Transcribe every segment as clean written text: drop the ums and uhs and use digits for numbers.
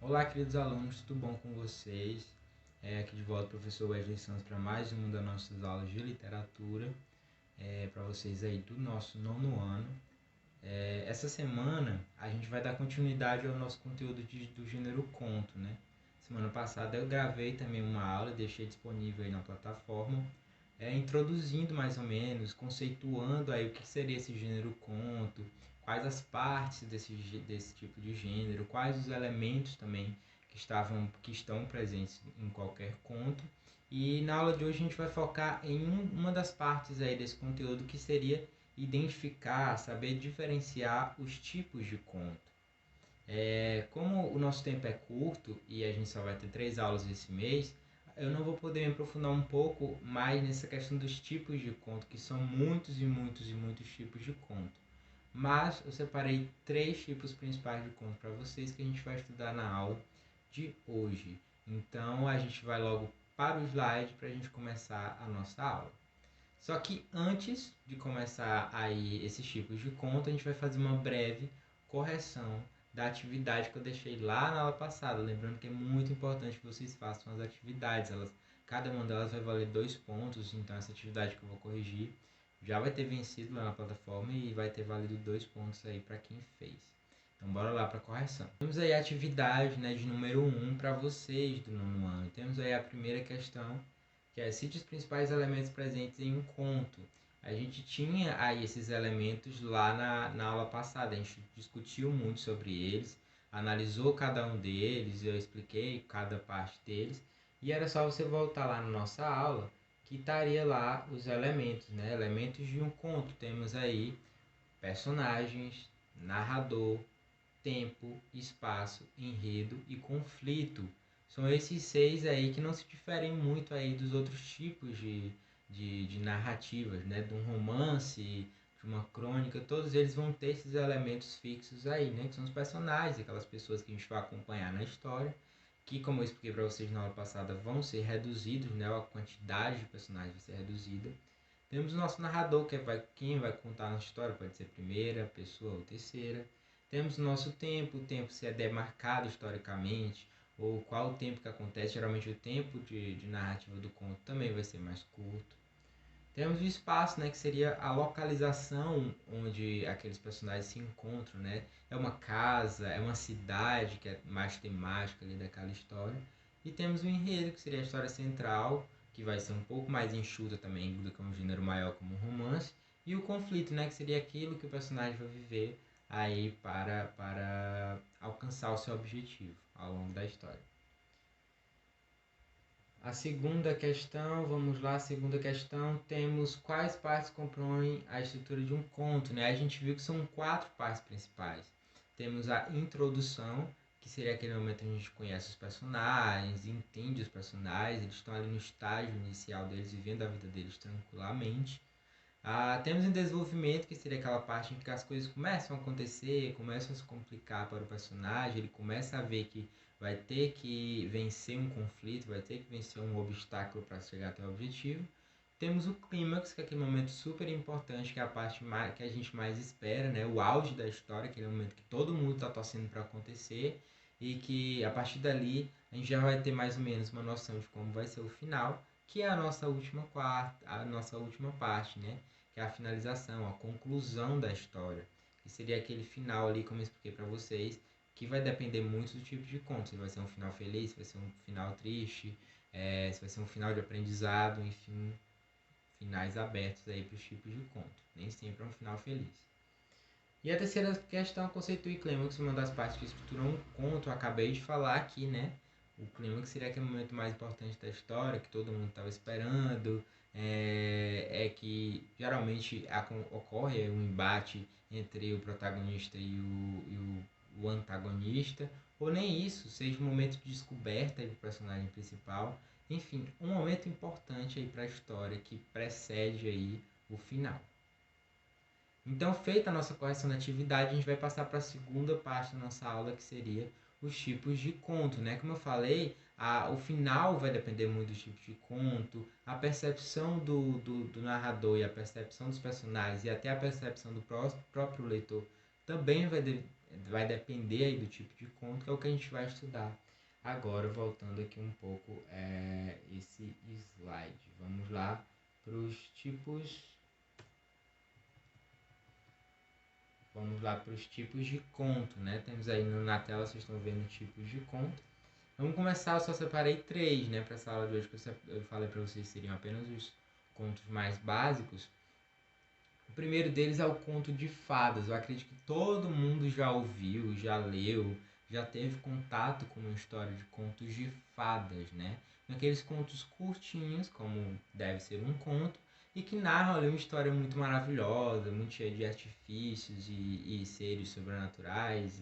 Olá, queridos alunos, tudo bom com vocês? Aqui de volta o professor Wesley Santos para mais uma das nossas aulas de literatura, para vocês aí do nosso nono ano. Essa semana a gente vai dar continuidade ao nosso conteúdo do gênero conto, né? Semana passada eu gravei também uma aula, deixei disponível aí na plataforma, introduzindo mais ou menos, conceituando aí o que seria esse gênero conto, quais as partes desse tipo de gênero, quais os elementos também que estão presentes em qualquer conto. E na aula de hoje a gente vai focar em uma das partes aí desse conteúdo, que seria identificar, saber diferenciar os tipos de conto. Como o nosso tempo é curto e a gente só vai ter 3 aulas esse mês, eu não vou poder me aprofundar um pouco mais nessa questão dos tipos de conto, que são muitos e muitos e muitos tipos de conto. Mas eu separei 3 tipos principais de conto para vocês que a gente vai estudar na aula de hoje. Então a gente vai logo para o slide para a gente começar a nossa aula. Só que antes de começar aí esses tipos de conto, a gente vai fazer uma breve correção da atividade que eu deixei lá na aula passada. Lembrando que é muito importante que vocês façam as atividades. Cada uma delas vai valer 2 pontos, então essa atividade que eu vou corrigir já vai ter vencido lá na plataforma e vai ter valido 2 pontos aí para quem fez. Então bora lá para a correção. Temos aí a atividade, né, de número 1 para vocês do nono ano. Temos aí a primeira questão, que é: cite os principais elementos presentes em um conto. A gente tinha aí esses elementos lá na aula passada, a gente discutiu muito sobre eles, analisou cada um deles, eu expliquei cada parte deles, e era só você voltar lá na nossa aula, que estaria lá os elementos, né? Elementos de um conto. Temos aí personagens, narrador, tempo, espaço, enredo e conflito. São esses 6 aí que não se diferem muito aí dos outros tipos de narrativas, né? De um romance, de uma crônica, todos eles vão ter esses elementos fixos aí, né? Que são os personagens, aquelas pessoas que a gente vai acompanhar na história, que, como eu expliquei para vocês na aula passada, vão ser reduzidos, né? A quantidade de personagens vai ser reduzida. Temos o nosso narrador, que quem vai contar a nossa história, pode ser primeira pessoa ou terceira. Temos o nosso tempo, o tempo se é demarcado historicamente, ou qual o tempo que acontece. Geralmente o tempo de narrativa do conto também vai ser mais curto. Temos o espaço, né, que seria a localização onde aqueles personagens se encontram, né? É uma casa, é uma cidade, que é mais temática ali daquela história. E temos o enredo, que seria a história central, que vai ser um pouco mais enxuta também do que um gênero maior como um romance. E o conflito, né, que seria aquilo que o personagem vai viver aí para alcançar o seu objetivo ao longo da história. A segunda questão, vamos lá, a segunda questão, temos quais partes compõem a estrutura de um conto, né? A gente viu que são 4 partes principais. Temos a introdução, que seria aquele momento onde a gente conhece os personagens, entende os personagens, eles estão ali no estágio inicial deles, vivendo a vida deles tranquilamente. Temos um desenvolvimento, que seria aquela parte em que as coisas começam a acontecer, começam a se complicar para o personagem, ele começa a ver que vai ter que vencer um conflito, vai ter que vencer um obstáculo para chegar até o objetivo. Temos o clímax, que é aquele momento super importante, que é a parte que a gente mais espera, né? O auge da história, aquele momento que todo mundo está torcendo para acontecer, e que a partir dali a gente já vai ter mais ou menos uma noção de como vai ser o final, que é a nossa última parte, né? Que é a finalização, a conclusão da história, que seria aquele final ali, como eu expliquei para vocês, que vai depender muito do tipo de conto. Se vai ser um final feliz, se vai ser um final triste, se vai ser um final de aprendizado, enfim, finais abertos aí para os tipos de conto. Nem sempre é um final feliz. E a terceira questão, conceito e clímax, uma das partes que estruturam um conto, eu acabei de falar aqui, né? O clímax seria aquele momento mais importante da história, que todo mundo estava esperando, que geralmente ocorre um embate entre o protagonista e o antagonista, ou nem isso, seja um momento de descoberta do personagem principal. Enfim, um momento importante aí para a história que precede aí o final. Então, feita a nossa correção da atividade, a gente vai passar para a segunda parte da nossa aula, que seria os tipos de conto, né? Como eu falei, o final vai depender muito dos tipos de conto, a percepção do narrador e a percepção dos personagens e até a percepção do próprio leitor também vai depender aí do tipo de conto, que é o que a gente vai estudar. Agora, voltando aqui um pouco esse slide. Vamos lá para os tipos. Vamos lá para os tipos de conto, né? Temos aí na tela, vocês estão vendo tipos de conto. Vamos começar, eu só separei 3, né? Para essa aula de hoje, que eu falei para vocês seriam apenas os contos mais básicos. O primeiro deles é o conto de fadas. Eu acredito que todo mundo já ouviu, já leu, já teve contato com uma história de contos de fadas, né? Aqueles contos curtinhos, como deve ser um conto, e que narram ali uma história muito maravilhosa, muito cheia de artifícios e seres sobrenaturais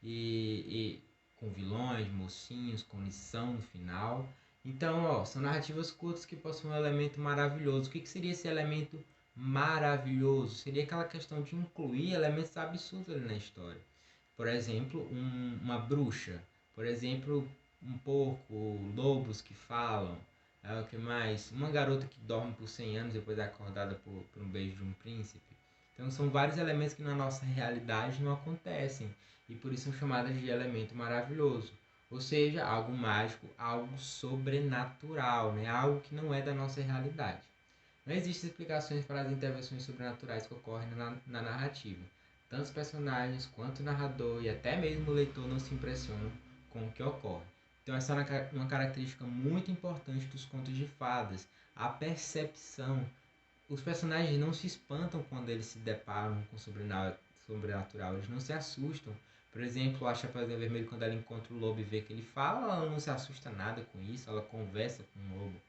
e com vilões, mocinhos, com lição no final. Então, ó, são narrativas curtas que possuem um elemento maravilhoso. O que seria esse elemento maravilhoso? Seria aquela questão de incluir elementos absurdos ali na história. Por exemplo, uma bruxa. Por exemplo, um porco, lobos que falam. O que mais? Uma garota que dorme por 100 anos depois é acordada por um beijo de um príncipe. Então são vários elementos que na nossa realidade não acontecem. E por isso são chamadas de elemento maravilhoso. Ou seja, algo mágico, algo sobrenatural, né? Algo que não é da nossa realidade. Não existem explicações para as intervenções sobrenaturais que ocorrem na narrativa. Tanto os personagens quanto o narrador e até mesmo o leitor não se impressionam com o que ocorre. Então essa é uma característica muito importante dos contos de fadas, a percepção. Os personagens não se espantam quando eles se deparam com sobrenatural, eles não se assustam. Por exemplo, a Chapeuzinho Vermelho, quando ela encontra o lobo e vê que ele fala, ela não se assusta nada com isso, ela conversa com o lobo.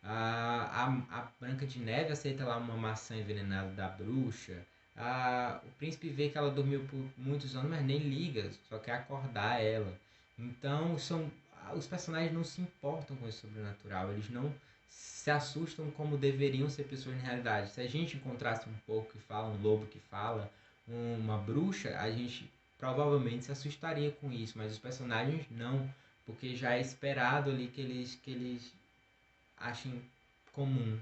A Branca de Neve aceita lá uma maçã envenenada da bruxa. O príncipe vê que ela dormiu por muitos anos, mas nem liga, só quer acordar ela. Então, os personagens não se importam com esse sobrenatural, eles não se assustam como deveriam ser pessoas na realidade. Se a gente encontrasse um porco que fala, um lobo que fala, uma bruxa, a gente provavelmente se assustaria com isso, mas os personagens não, porque já é esperado ali que eles achem comum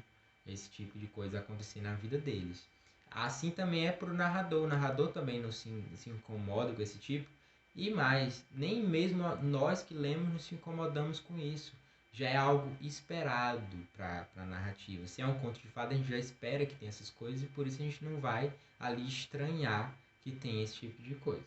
esse tipo de coisa acontecer na vida deles. Assim também é para o narrador. O narrador também não se incomoda com esse tipo. E mais, nem mesmo nós que lemos nos incomodamos com isso. Já é algo esperado para a narrativa. Se é um conto de fada, a gente já espera que tenha essas coisas e por isso a gente não vai ali estranhar que tem esse tipo de coisa.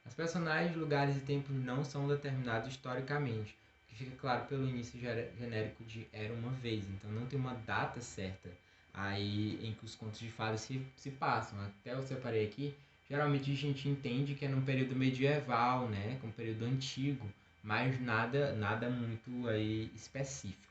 Os personagens, lugares e tempos não são determinados historicamente, o que fica claro pelo início genérico de Era Uma Vez. Então não tem uma data certa aí em que os contos de fadas se passam. Até eu separei aqui, geralmente a gente entende que é num período medieval, né, um período antigo, mas nada muito aí específico.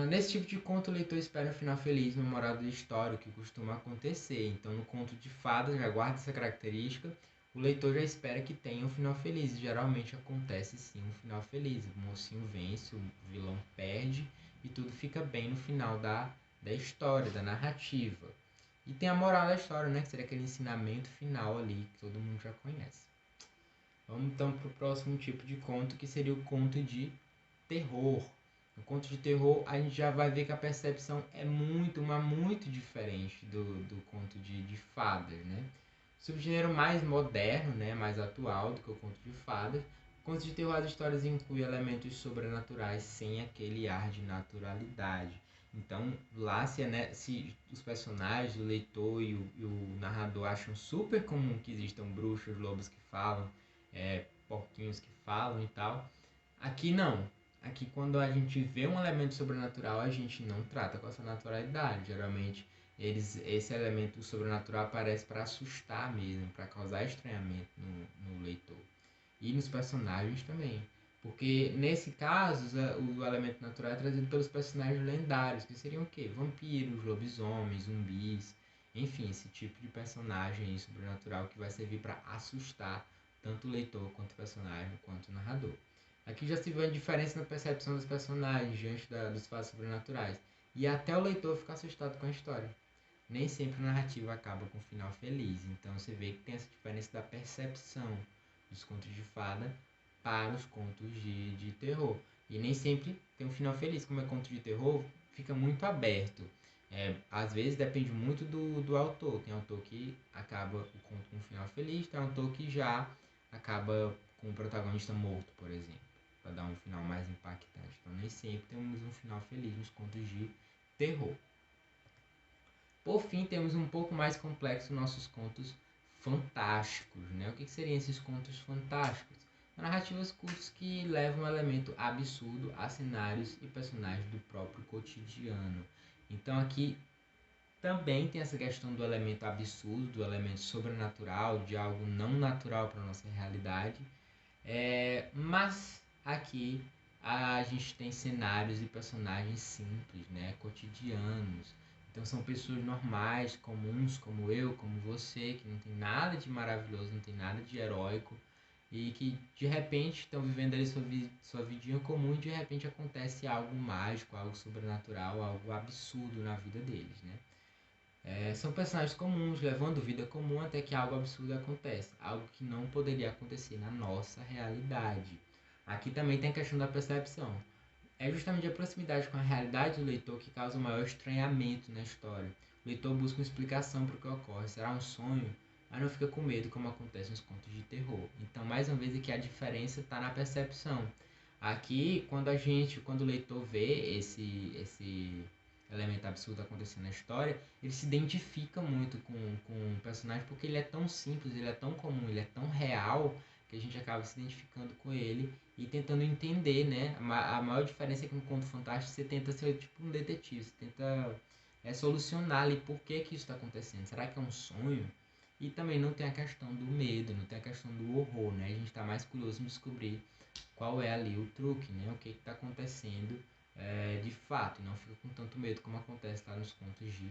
Nesse tipo de conto, o leitor espera um final feliz, memorável da história, o que costuma acontecer. Então, no conto de fadas, já guarda essa característica, o leitor já espera que tenha um final feliz. E geralmente acontece sim um final feliz. O mocinho vence, o vilão perde e tudo fica bem no final da história, da narrativa. E tem a moral da história, né? Que seria aquele ensinamento final ali que todo mundo já conhece. Vamos então para o próximo tipo de conto, que seria o conto de terror. No conto de terror, a gente já vai ver que a percepção é muito diferente do conto de fadas, né? Subgênero mais moderno, né, mais atual do que o conto de fadas. O conto de terror, as histórias incluem elementos sobrenaturais sem aquele ar de naturalidade. Então, lá se os personagens, o leitor e o narrador acham super comum que existam bruxas, lobos que falam, porquinhos que falam e tal, aqui não. Aqui, quando a gente vê um elemento sobrenatural, a gente não trata com essa naturalidade. Geralmente, esse elemento sobrenatural aparece para assustar mesmo, para causar estranhamento no leitor. E nos personagens também. Porque, nesse caso, o elemento natural é trazido pelos personagens lendários, que seriam o quê? Vampiros, lobisomens, zumbis, enfim, esse tipo de personagem sobrenatural que vai servir para assustar tanto o leitor, quanto o personagem, quanto o narrador. Aqui já se vê a diferença na percepção dos personagens diante dos fatos sobrenaturais. E até o leitor fica assustado com a história. Nem sempre a narrativa acaba com um final feliz. Então você vê que tem essa diferença da percepção dos contos de fada para os contos de terror. E nem sempre tem um final feliz. Como é conto de terror, fica muito aberto. Às vezes depende muito do autor. Tem autor que acaba o conto com um final feliz, tem autor que já acaba com o protagonista morto, por exemplo, para dar um final mais impactante. Então nem sempre temos um final feliz nos contos de terror. Por fim, temos um pouco mais complexo nossos contos fantásticos, né? O que seriam esses contos fantásticos? Narrativas curtas que levam um elemento absurdo a cenários e personagens do próprio cotidiano. Então aqui também tem essa questão do elemento absurdo, do elemento sobrenatural, de algo não natural para a nossa realidade. Mas aqui a gente tem cenários e personagens simples, né, cotidianos. Então são pessoas normais, comuns, como eu, como você, que não tem nada de maravilhoso, não tem nada de heróico e que de repente estão vivendo ali sua vidinha comum e de repente acontece algo mágico, algo sobrenatural, algo absurdo na vida deles, né? São personagens comuns, levando vida comum até que algo absurdo acontece, algo que não poderia acontecer na nossa realidade. Aqui também tem a questão da percepção. É justamente a proximidade com a realidade do leitor que causa o maior estranhamento na história. O leitor busca uma explicação para o que ocorre. Será um sonho? Mas não fica com medo como acontece nos contos de terror. Então, mais uma vez, aqui a diferença está na percepção. Aqui, quando o leitor vê esse elemento absurdo acontecendo na história, ele se identifica muito com o personagem porque ele é tão simples, ele é tão comum, ele é tão real que a gente acaba se identificando com ele e tentando entender, né? A maior diferença é que no conto fantástico você tenta ser tipo um detetive, você tenta solucionar ali por que isso está acontecendo. Será que é um sonho? E também não tem a questão do medo, não tem a questão do horror, né? A gente está mais curioso em descobrir qual é ali o truque, né? O que está acontecendo de fato, e não fica com tanto medo como acontece lá nos contos de.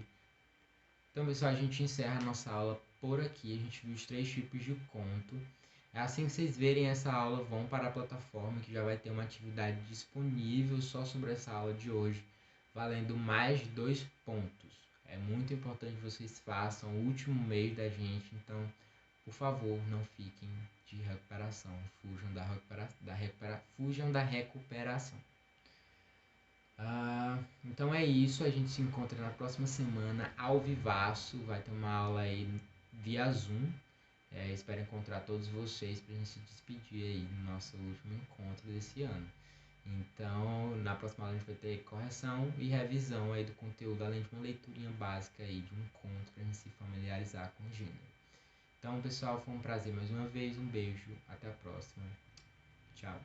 Então, pessoal, a gente encerra a nossa aula por aqui. A gente viu os 3 tipos de conto. Assim que vocês verem essa aula, vão para a plataforma que já vai ter uma atividade disponível só sobre essa aula de hoje, valendo mais 2 pontos. É muito importante que vocês façam o último mês da gente, então, por favor, não fiquem de recuperação, fujam da recuperação. Então é isso, a gente se encontra na próxima semana ao vivaço, vai ter uma aula aí via Zoom. Espero encontrar todos vocês para a gente se despedir aí do nosso último encontro desse ano. Então, na próxima aula a gente vai ter correção e revisão aí do conteúdo, além de uma leiturinha básica aí de um conto para a gente se familiarizar com o gênero. Então, pessoal, foi um prazer mais uma vez, um beijo, até a próxima. Tchau.